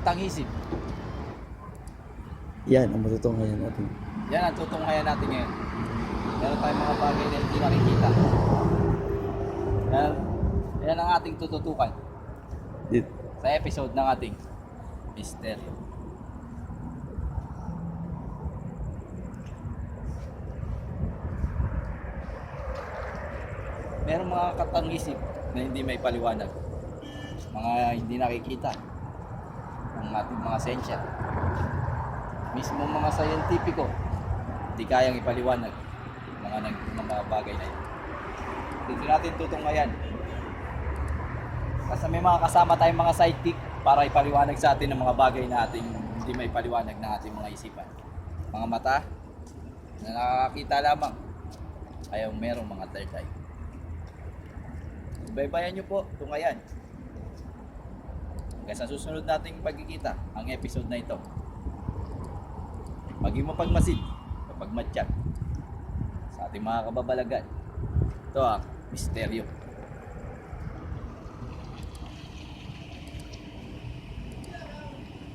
katang-isip. Yan ang matutunghayan natin. Yan ang tutunghayan natin ngayon. Meron tayong mga bagay na hindi nakikita. Yan ang ating tututukan sa episode ng ating misteryo. Merong mga katang-isip na hindi may paliwanag. Mga hindi nakikita ng ating mga sensya. Mismo mga scientifico hindi kayang ipaliwanag mga bagay na yun. Dito natin tutunghayan. Kasi may mga kasama tayong mga sidekick para ipaliwanag sa atin ng mga bagay na ating hindi may paliwanag ng ating mga isipan. Mga mata na nakakakita lamang ayaw merong mga third eye. Baybayan nyo po, tunghayan. Hanggang sa susunod nating pagkikita ang episode na ito. Maging mapagmasid, mapagmatyak sa ating mga kababalagan. Ito ang misteryo.